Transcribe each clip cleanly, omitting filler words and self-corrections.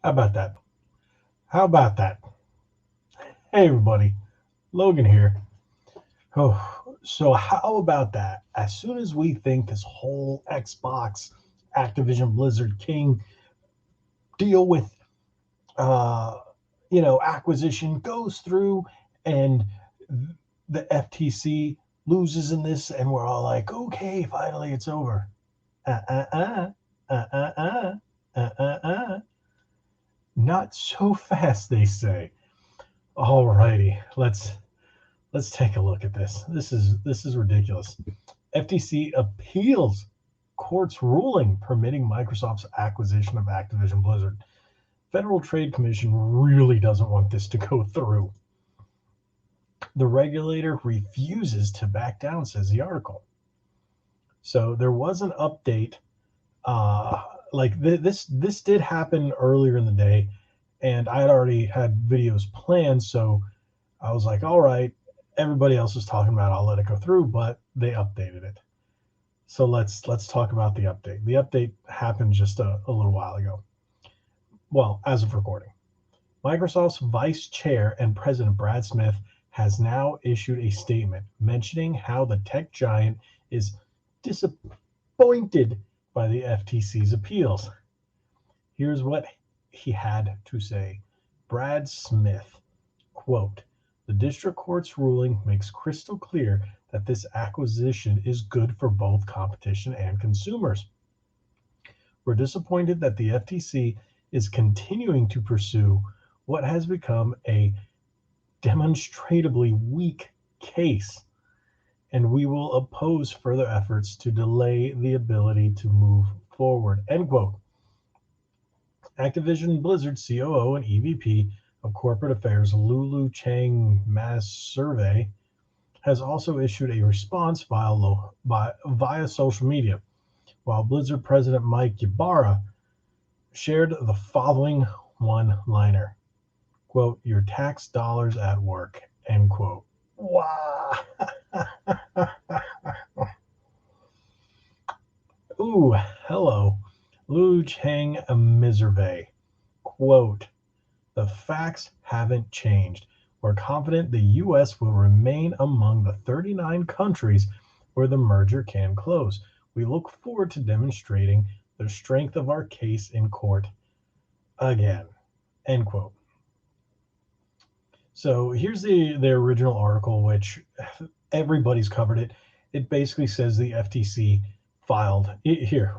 How about that? How about that? Hey, everybody. Logan here. Oh, so how about that? As soon as we think this whole Xbox Activision Blizzard King deal with, uh, acquisition goes through and the FTC loses in this, and we're all like, okay, finally it's over. Uh, uh, uh, uh, uh, uh, Not so fast, they say. Alrighty, let's take a look at this. This is ridiculous. FTC appeals court's ruling permitting Microsoft's acquisition of Activision Blizzard. Federal Trade Commission really doesn't want this to go through. The regulator refuses to back down, says the article. So there was an update. Uh, this did happen earlier in the day, and I had already had videos planned, so I was like, all right, everybody else is talking about it, I'll let it go through, but they updated it. So let's talk about the update. The update happened just a little while ago. Well, as of recording. Microsoft's vice chair and president Brad Smith has now issued a statement mentioning how the tech giant is disappointed by the FTC's appeals. Here's what he had to say. Brad Smith, quote, the district court's ruling makes crystal clear that this acquisition is good for both competition and consumers. We're disappointed that the FTC is continuing to pursue what has become a demonstrably weak case, and we will oppose further efforts to delay the ability to move forward. End quote. Activision Blizzard COO and EVP of Corporate Affairs Lulu Chang Mas Survey has also issued a response via social media, while Blizzard President Mike Ybarra shared the following one-liner. Quote, your tax dollars at work, end quote. Wow. Ooh, hello. Lu Chang Miserve. Quote, the facts haven't changed. We're confident the U.S. will remain among the 39 countries where the merger can close. We look forward to demonstrating the strength of our case in court again. End quote. So here's the original article, which everybody's covered it. It basically says the FTC filed here.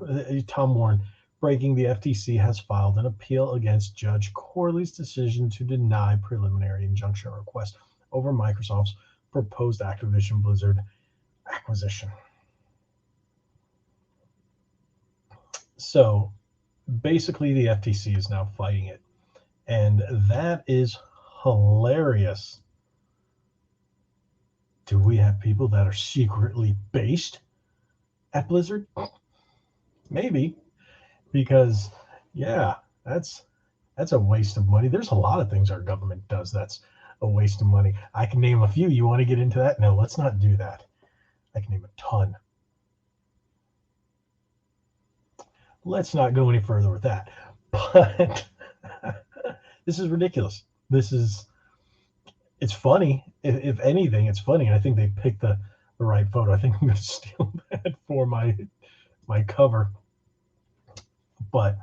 Tom Warren breaking, the FTC has filed an appeal against Judge Corley's decision to deny preliminary injunction request over Microsoft's proposed Activision Blizzard acquisition. So basically, the FTC is now fighting it, and that is hilarious. Do we have people that are secretly based at Blizzard? Maybe, because yeah, that's a waste of money. There's a lot of things our government does that's a waste of money. I can name a few. You want to get into that? No, let's not do that. I can name a ton. Let's not go any further with that. But this is ridiculous. It's funny. If anything, it's funny. And I think they picked the right photo. I think I'm going to steal that for my cover. But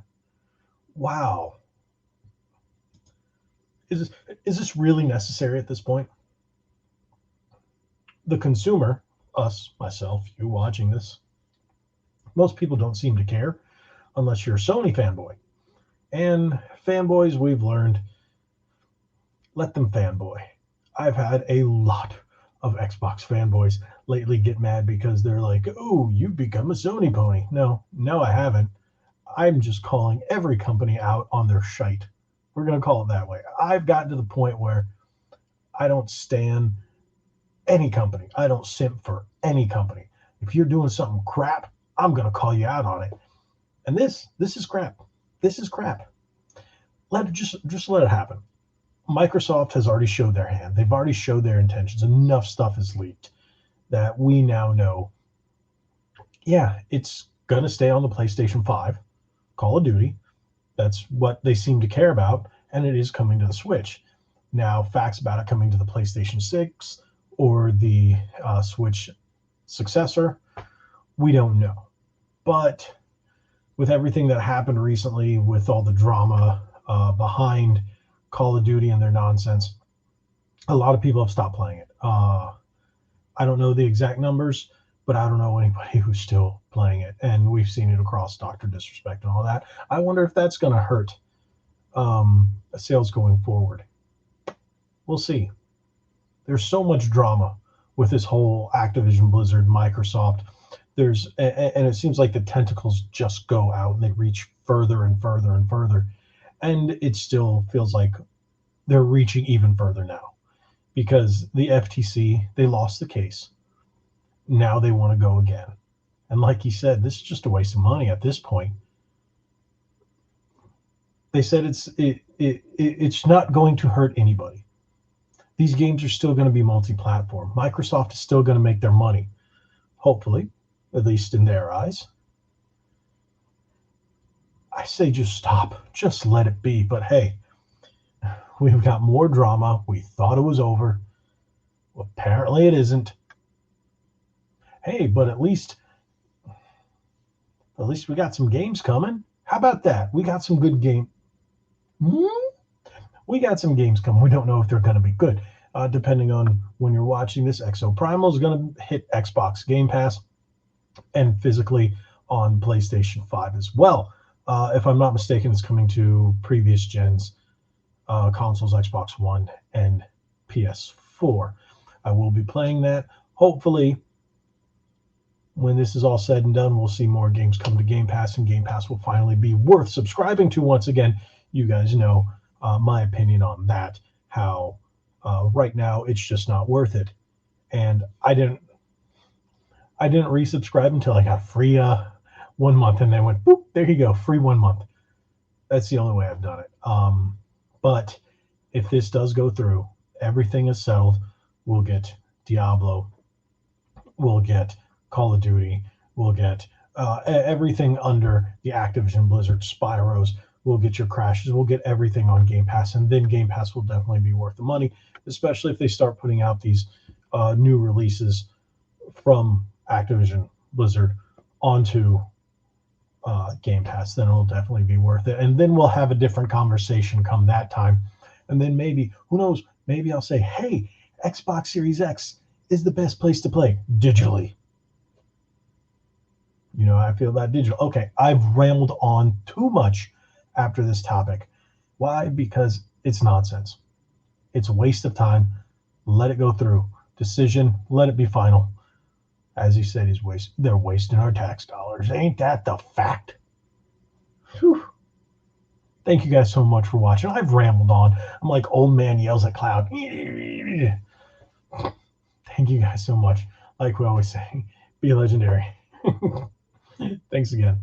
wow, is this really necessary at this point? The consumer, us, myself, you watching this, most people don't seem to care unless you're a Sony fanboy. And fanboys, we've learned, let them fanboy. I've had a lot of Xbox fanboys lately get mad because they're like, oh, you've become a Sony pony. No, I haven't. I'm just calling every company out on their shite. We're going to call it that way. I've gotten to the point where I don't stand any company. I don't simp for any company. If you're doing something crap, I'm going to call you out on it. And this is crap. This is crap. Just let it happen. Microsoft has already showed their hand. They've already showed their intentions. Enough stuff is leaked that we now know, yeah, it's going to stay on the PlayStation 5, Call of Duty. That's what they seem to care about, and it is coming to the Switch. Now, facts about it coming to the PlayStation 6 or the Switch successor, we don't know. But with everything that happened recently, with all the drama behind Call of Duty and their nonsense, a lot of people have stopped playing it. I don't know the exact numbers, but I don't know anybody who's still playing it. And we've seen it across Dr. Disrespect and all that. I wonder if that's going to hurt sales going forward. We'll see. There's so much drama with this whole Activision Blizzard, Microsoft. And it seems like the tentacles just go out and they reach further and further and further. And it still feels like they're reaching even further now, because the FTC, they lost the case. Now they want to go again. And like he said, this is just a waste of money at this point. They said it's not going to hurt anybody. These games are still going to be multi-platform. Microsoft is still going to make their money, hopefully, at least in their eyes. I say just stop. Just let it be. But hey, we've got more drama. We thought it was over. Well, apparently it isn't. Hey, but at least we got some games coming. How about that? We got some good game. We got some games coming. We don't know if they're going to be good. Depending on when you're watching this, Exo Primal is going to hit Xbox Game Pass and physically on PlayStation 5 as well. If I'm not mistaken, it's coming to previous gens consoles, Xbox One and PS4. I will be playing that. Hopefully, when this is all said and done, we'll see more games come to Game Pass, and Game Pass will finally be worth subscribing to once again. You guys know my opinion on that, how right now it's just not worth it. And I didn't resubscribe until I got free 1 month, and then went, boop, there you go, free 1 month. That's the only way I've done it. But if this does go through, everything is settled. We'll get Diablo. We'll get Call of Duty. We'll get everything under the Activision Blizzard Spyros. We'll get your Crashes. We'll get everything on Game Pass. And then Game Pass will definitely be worth the money, especially if they start putting out these new releases from Activision Blizzard onto Game Pass. Then it'll definitely be worth it. And then we'll have a different conversation come that time. And then maybe, who knows, maybe I'll say, hey, Xbox Series X is the best place to play digitally. You know, I feel that digital. Okay, I've rambled on too much after this topic. Why? Because it's nonsense. It's a waste of time. Let it go through. Decision, let it be final. As he said, they're wasting our tax dollars. Ain't that the fact? Whew. Thank you guys so much for watching. I've rambled on. I'm like old man yells at cloud. Thank you guys so much. Like we always say, be legendary. Thanks again.